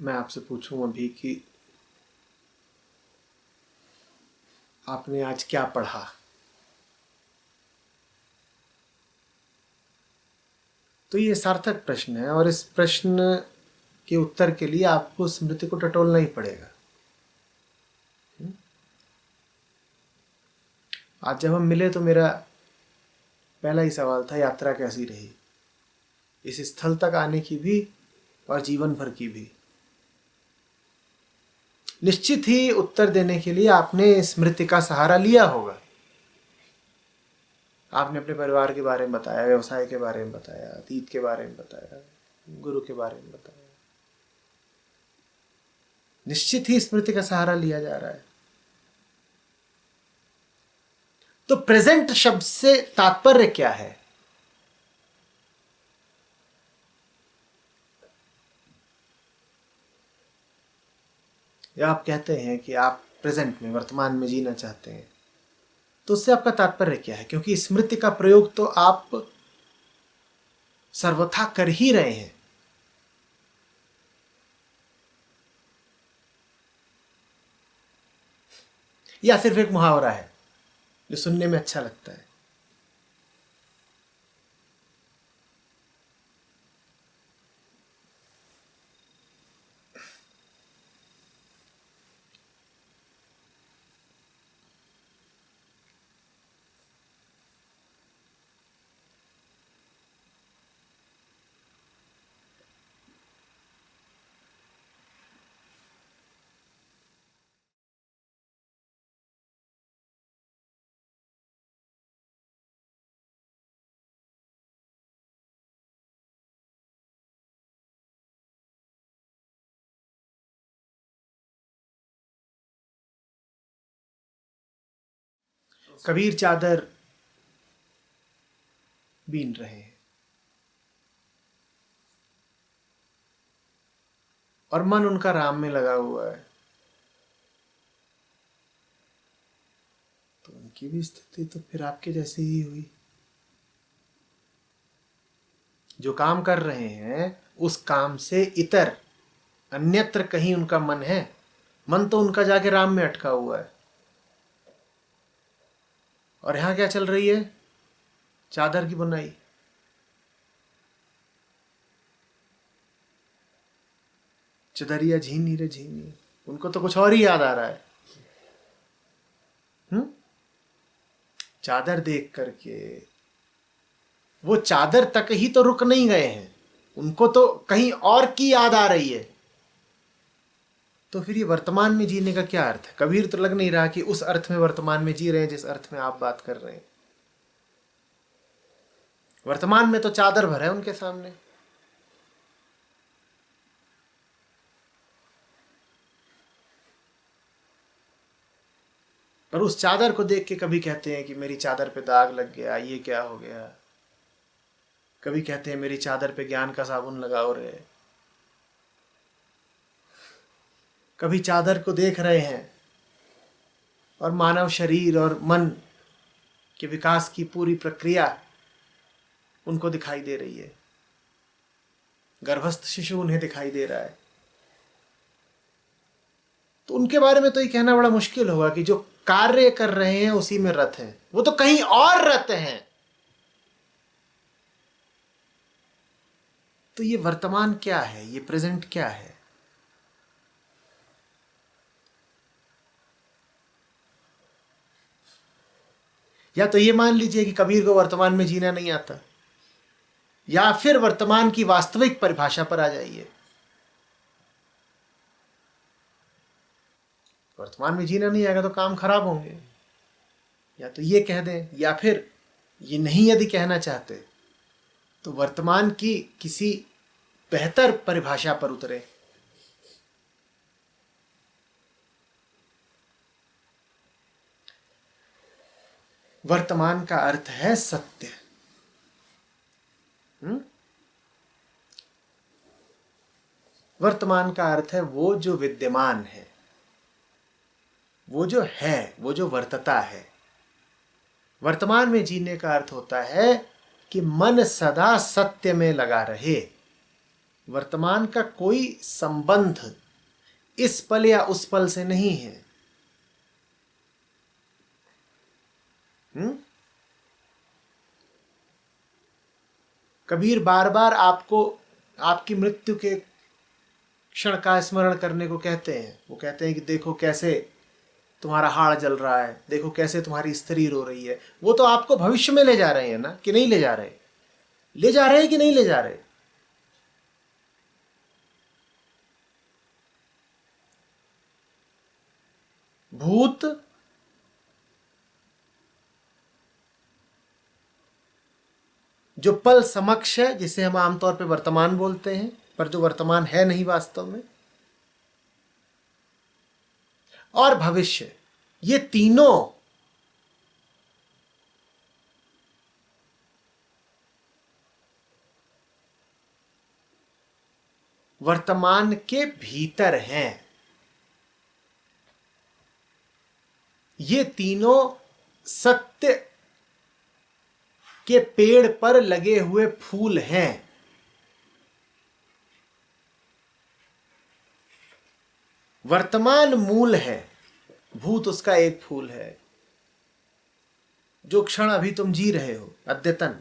मैं आपसे पूछूं अभी कि आपने आज क्या पढ़ा, तो ये सार्थक प्रश्न है और इस प्रश्न के उत्तर के लिए आपको स्मृति को टटोलना ही पड़ेगा। आज जब हम मिले तो मेरा पहला ही सवाल था, यात्रा कैसी रही, इस स्थल तक आने की भी और जीवन भर की भी। निश्चित ही उत्तर देने के लिए आपने स्मृति का सहारा लिया होगा। आपने अपने परिवार के बारे में बताया, व्यवसाय के बारे में बताया, अतीत के बारे में बताया, गुरु के बारे में बताया। निश्चित ही स्मृति का सहारा लिया जा रहा है। तो प्रेजेंट शब्द से तात्पर्य क्या है? या आप कहते हैं कि आप प्रेजेंट में, वर्तमान में जीना चाहते हैं, तो उससे आपका तात्पर्य क्या है? क्योंकि स्मृति का प्रयोग तो आप सर्वथा कर ही रहे हैं। या सिर्फ एक मुहावरा है जो सुनने में अच्छा लगता है? कबीर चादर बीन रहे हैं और मन उनका राम में लगा हुआ है, तो उनकी भी स्थिति तो फिर आपके जैसी ही हुई। जो काम कर रहे हैं उस काम से इतर अन्यत्र कहीं उनका मन है। मन तो उनका जाके राम में अटका हुआ है। और यहां क्या चल रही है? चादर की बुनाई। चदरिया झीनी रे झीनी, उनको तो कुछ और ही याद आ रहा है। चादर देख करके वो चादर तक ही तो रुक नहीं गए हैं, उनको तो कहीं और की याद आ रही है। तो फिर ये वर्तमान में जीने का क्या अर्थ है? कबीर तो लग नहीं रहा कि उस अर्थ में वर्तमान में जी रहे हैं जिस अर्थ में आप बात कर रहे हैं। वर्तमान में तो चादर भर है उनके सामने। पर उस चादर को देख के कभी कहते हैं कि मेरी चादर पे दाग लग गया, ये क्या हो गया। कभी कहते हैं मेरी चादर पे ज्ञान का साबुन लगाओ रे। कभी चादर को देख रहे हैं और मानव शरीर और मन के विकास की पूरी प्रक्रिया उनको दिखाई दे रही है। गर्भस्थ शिशु उन्हें दिखाई दे रहा है। तो उनके बारे में तो ये कहना बड़ा मुश्किल होगा कि जो कार्य कर रहे हैं उसी में रत हैं, वो तो कहीं और रत हैं। तो ये वर्तमान क्या है, ये प्रेजेंट क्या है? या तो ये मान लीजिए कि कबीर को वर्तमान में जीना नहीं आता, या फिर वर्तमान की वास्तविक परिभाषा पर आ जाइए। वर्तमान में जीना नहीं आएगा तो काम खराब होंगे। या तो ये कह दें, या फिर ये नहीं यदि कहना चाहते तो वर्तमान की किसी बेहतर परिभाषा पर उतरे। वर्तमान का अर्थ है सत्य। वर्तमान का अर्थ है वो जो विद्यमान है, वो जो है, वो जो वर्तता है। वर्तमान में जीने का अर्थ होता है कि मन सदा सत्य में लगा रहे। वर्तमान का कोई संबंध इस पल या उस पल से नहीं है। कबीर बार बार आपको आपकी मृत्यु के क्षण का स्मरण करने को कहते हैं। वो कहते हैं कि देखो कैसे तुम्हारा हाड़ जल रहा है, देखो कैसे तुम्हारी स्त्री रो रही है। वो तो आपको भविष्य में ले जा रहे हैं ना, कि नहीं ले जा रहे? ले जा रहे हैं कि नहीं ले जा रहे? भूत जो पल समक्ष है, जिसे हम आमतौर पे वर्तमान बोलते हैं, पर जो वर्तमान है नहीं वास्तव में, और भविष्य, ये तीनों वर्तमान के भीतर हैं। ये तीनों सत्य के पेड़ पर लगे हुए फूल हैं। वर्तमान मूल है, भूत उसका एक फूल है। जो क्षण अभी तुम जी रहे हो, अद्यतन,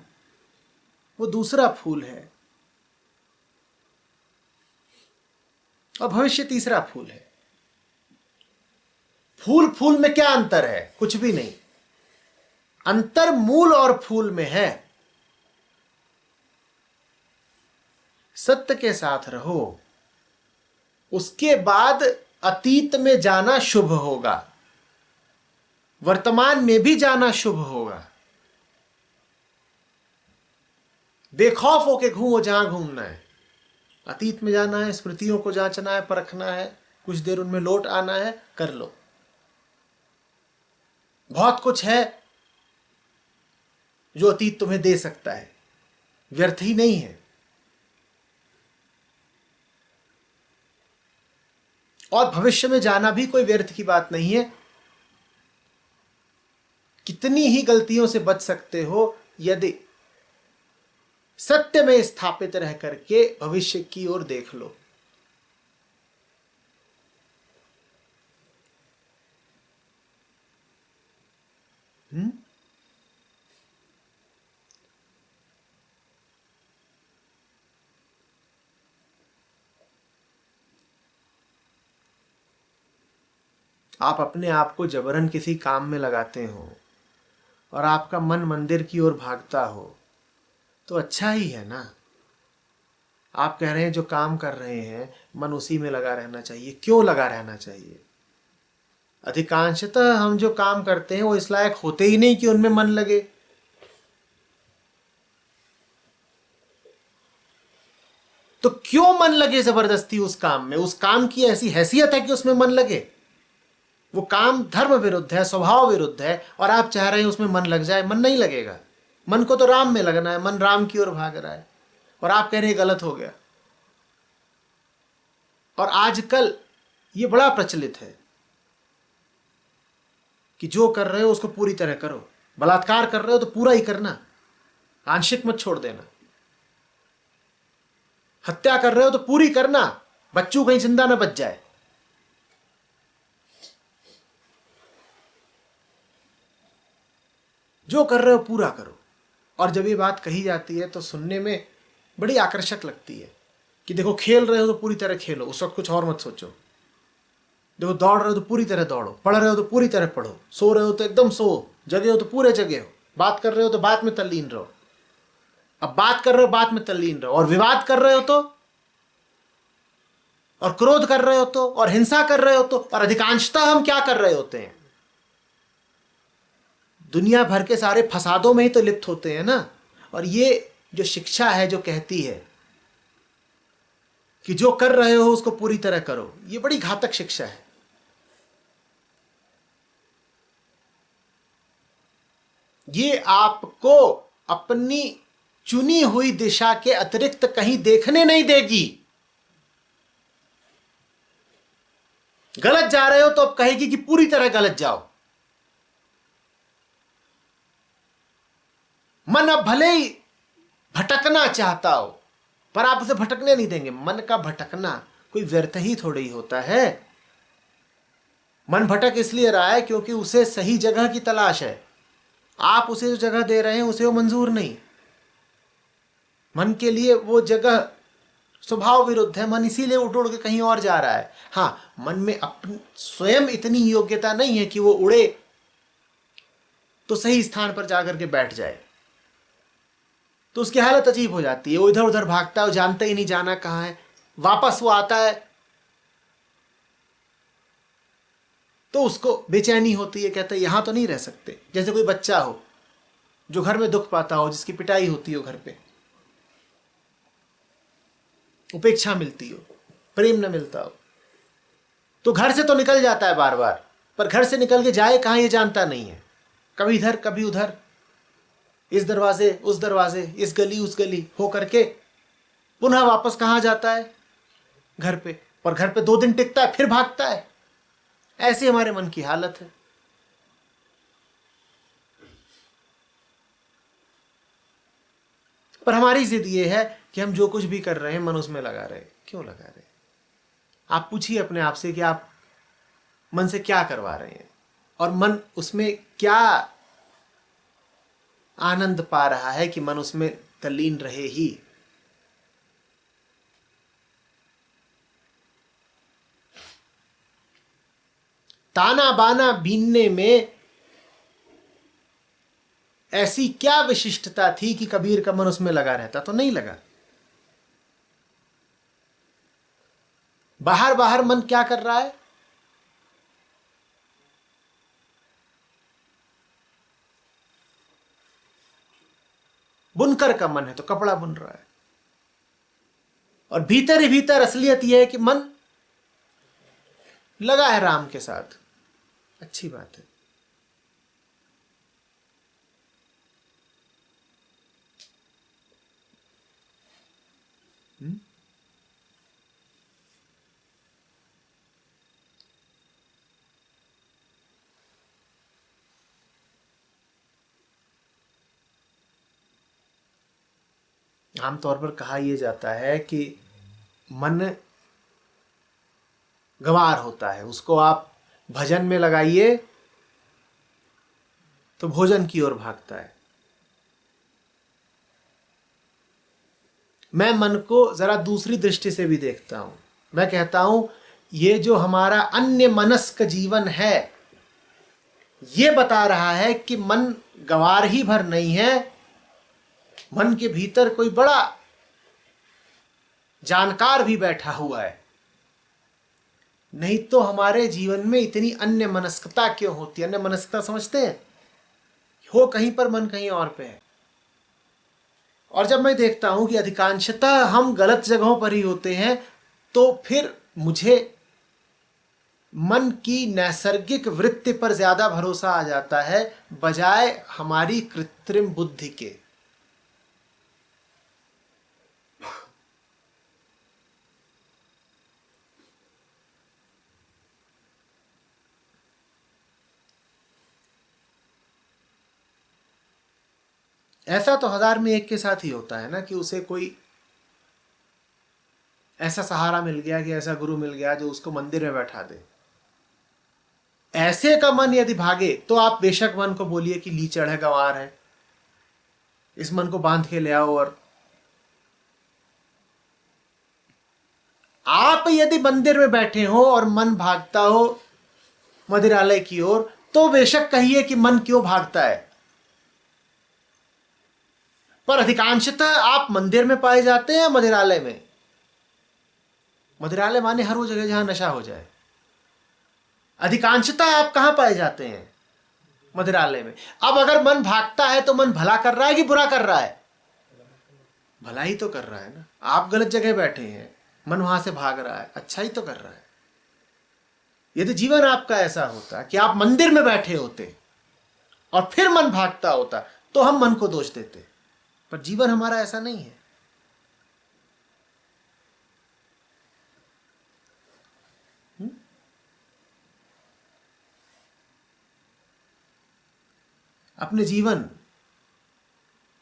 वो दूसरा फूल है, और भविष्य तीसरा फूल है। फूल फूल में क्या अंतर है? कुछ भी नहीं। अंतर मूल और फूल में है। सत्य के साथ रहो, उसके बाद अतीत में जाना शुभ होगा, वर्तमान में भी जाना शुभ होगा। बेखौफ होके घूमो जहां घूमना है। अतीत में जाना है, स्मृतियों को जांचना है, परखना है, कुछ देर उनमें लौट आना है, कर लो। बहुत कुछ है जो अतीत तुम्हें दे सकता है, व्यर्थ ही नहीं है। और भविष्य में जाना भी कोई व्यर्थ की बात नहीं है। कितनी ही गलतियों से बच सकते हो यदि सत्य में स्थापित रह करके भविष्य की ओर देख लो। आप अपने आप को जबरन किसी काम में लगाते हो और आपका मन मंदिर की ओर भागता हो, तो अच्छा ही है ना। आप कह रहे हैं जो काम कर रहे हैं मन उसी में लगा रहना चाहिए। क्यों लगा रहना चाहिए? अधिकांशतः हम जो काम करते हैं वो इस लायक होते ही नहीं कि उनमें मन लगे। तो क्यों मन लगे जबरदस्ती उस काम में? उस काम की ऐसी हैसियत है कि उसमें मन लगे। वो काम धर्म विरुद्ध है, स्वभाव विरुद्ध है, और आप चाह रहे हैं उसमें मन लग जाए। मन नहीं लगेगा। मन को तो राम में लगना है। मन राम की ओर भाग रहा है और आप कह रहे हैं गलत हो गया। और आजकल ये बड़ा प्रचलित है कि जो कर रहे हो उसको पूरी तरह करो। बलात्कार कर रहे हो तो पूरा ही करना, आंशिक मत छोड़ देना। हत्या कर रहे हो तो पूरी करना, बच्चों कहीं जिंदा ना बच जाए। जो कर रहे हो पूरा करो। और जब ये बात कही जाती है तो सुनने में बड़ी आकर्षक लगती है कि देखो खेल रहे हो तो पूरी तरह खेलो, उस वक्त कुछ और मत सोचो। देखो दौड़ रहे हो तो पूरी तरह दौड़ो, पढ़ रहे हो तो पूरी तरह पढ़ो, सो रहे हो तो एकदम सो, जगे हो तो पूरे जगे हो, बात कर रहे हो तो बात में तल्लीन रहो। अब बात कर रहे हो, बात में तल्लीन रहो। और विवाद कर रहे हो तो, और क्रोध कर रहे हो तो, और हिंसा कर रहे हो तो। और अधिकांशतः हम क्या कर रहे होते हैं? दुनिया भर के सारे फसादों में ही तो लिप्त होते हैं ना। और ये जो शिक्षा है जो कहती है कि जो कर रहे हो उसको पूरी तरह करो, ये बड़ी घातक शिक्षा है। ये आपको अपनी चुनी हुई दिशा के अतिरिक्त कहीं देखने नहीं देगी। गलत जा रहे हो तो अब कहेगी कि पूरी तरह गलत जाओ। मन अब भले ही भटकना चाहता हो, पर आप उसे भटकने नहीं देंगे। मन का भटकना कोई व्यर्थ ही थोड़ी ही होता है। मन भटक इसलिए रहा है क्योंकि उसे सही जगह की तलाश है। आप उसे जो जगह दे रहे हैं उसे वो मंजूर नहीं। मन के लिए वो जगह स्वभाव विरुद्ध है। मन इसीलिए उड़ उड़ के कहीं और जा रहा है। हाँ, मन में अपनी स्वयं इतनी योग्यता नहीं है कि वो उड़े तो सही स्थान पर जाकर के बैठ जाए। तो उसकी हालत अजीब हो जाती है। वो इधर उधर भागता है, वो जानता ही नहीं जाना कहाँ है। वापस वो आता है तो उसको बेचैनी होती है, कहता है यहां तो नहीं रह सकते। जैसे कोई बच्चा हो जो घर में दुख पाता हो, जिसकी पिटाई होती हो, घर पे उपेक्षा मिलती हो, प्रेम न मिलता हो, तो घर से तो निकल जाता है बार बार, पर घर से निकल के जाए कहां ये जानता नहीं है। कभी इधर कभी उधर, इस दरवाजे उस दरवाजे, इस गली उस गली हो करके पुनः वापस कहां जाता है? घर पे। पर घर पे 2 दिन टिकता है, फिर भागता है। ऐसी हमारे मन की हालत है। पर हमारी जिद ये है कि हम जो कुछ भी कर रहे हैं मन उसमें लगा रहे। क्यों लगा रहे? आप पूछिए अपने आप से कि आप मन से क्या करवा रहे हैं और मन उसमें क्या आनंद पा रहा है कि मन उसमें तल्लीन रहे ही। ताना बाना बीनने में ऐसी क्या विशिष्टता थी कि कबीर का मन उसमें लगा रहता? तो नहीं लगा। बाहर बाहर मन क्या कर रहा है? बुनकर का मन है तो कपड़ा बुन रहा है। और भीतर ही भीतर असलियत यह है कि मन लगा है राम के साथ। अच्छी बात है। आमतौर पर कहा यह जाता है कि मन गंवार होता है, उसको आप भजन में लगाइए तो भोजन की ओर भागता है। मैं मन को जरा दूसरी दृष्टि से भी देखता हूं। मैं कहता हूं ये जो हमारा अन्य मनस्क जीवन है ये बता रहा है कि मन गंवार ही भर नहीं है, मन के भीतर कोई बड़ा जानकार भी बैठा हुआ है। नहीं तो हमारे जीवन में इतनी अन्य मनस्कता क्यों होती है? अन्य मनस्कता समझते हैं? हो कहीं पर मन कहीं और पे है। और जब मैं देखता हूं कि अधिकांशतः हम गलत जगहों पर ही होते हैं तो फिर मुझे मन की नैसर्गिक वृत्ति पर ज्यादा भरोसा आ जाता है बजाय हमारी कृत्रिम बुद्धि के। ऐसा तो 1000 में 1 के साथ ही होता है ना कि उसे कोई ऐसा सहारा मिल गया कि ऐसा गुरु मिल गया जो उसको मंदिर में बैठा दे। ऐसे का मन यदि भागे तो आप बेशक मन को बोलिए कि लीचड़ है, गंवार है, इस मन को बांध के ले आओ। और आप यदि मंदिर में बैठे हो और मन भागता हो मदिरालय की ओर तो बेशक कहिए कि मन क्यों भागता है। पर अधिकांशतः आप मंदिर में पाए जाते हैं मदिरालय में। मदिरालय माने हर वो जगह जहां नशा हो जाए। अधिकांशतः आप कहां पाए जाते हैं? मदिरालय में। अब अगर मन भागता है तो मन भला कर रहा है कि बुरा कर रहा है? भला ही तो कर रहा है ना। आप गलत जगह बैठे हैं, मन वहां से भाग रहा है, अच्छा ही तो कर रहा है। यदि जीवन आपका ऐसा होता कि आप मंदिर में बैठे होते और फिर मन भागता होता तो हम मन को दोष देते। पर जीवन हमारा ऐसा नहीं है। अपने जीवन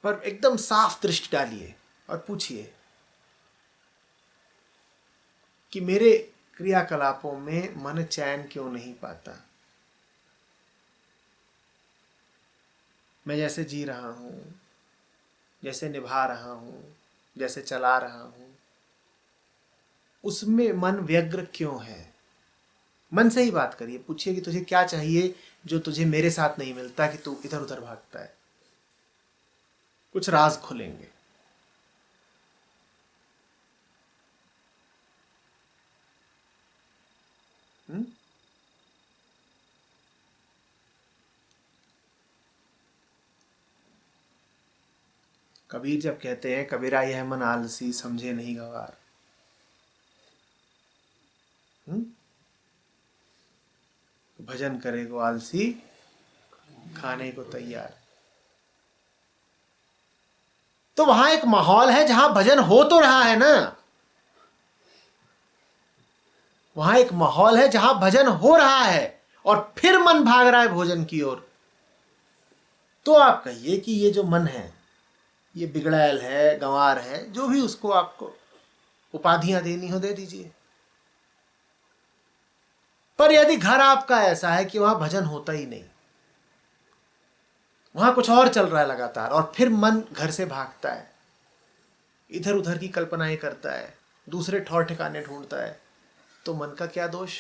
पर एकदम साफ दृष्टि डालिए और पूछिए कि मेरे क्रियाकलापों में मन चैन क्यों नहीं पाता। मैं जैसे जी रहा हूं, जैसे निभा रहा हूं, जैसे चला रहा हूं, उसमें मन व्यग्र क्यों है। मन से ही बात करिए, पूछिए कि तुझे क्या चाहिए जो तुझे मेरे साथ नहीं मिलता, कि तू इधर उधर भागता है। कुछ राज खुलेंगे। हुँ? कबीर जब कहते हैं, कबीरा यह मन आलसी समझे नहीं गवार। हुँ? भजन करे को आलसी खाने को तैयार। तो वहां एक माहौल है जहां भजन हो तो रहा है ना, वहां एक माहौल है जहां भजन हो रहा है और फिर मन भाग रहा है भोजन की ओर। तो आप कहिए कि ये जो मन है ये बिगड़ैल है, गंवार है, जो भी उसको आपको उपाधियां देनी हो दे दीजिए। पर यदि घर आपका ऐसा है कि वहां भजन होता ही नहीं, वहां कुछ और चल रहा है लगातार, और फिर मन घर से भागता है, इधर उधर की कल्पनाएं करता है, दूसरे ठौर ठिकाने ढूंढता है, तो मन का क्या दोष।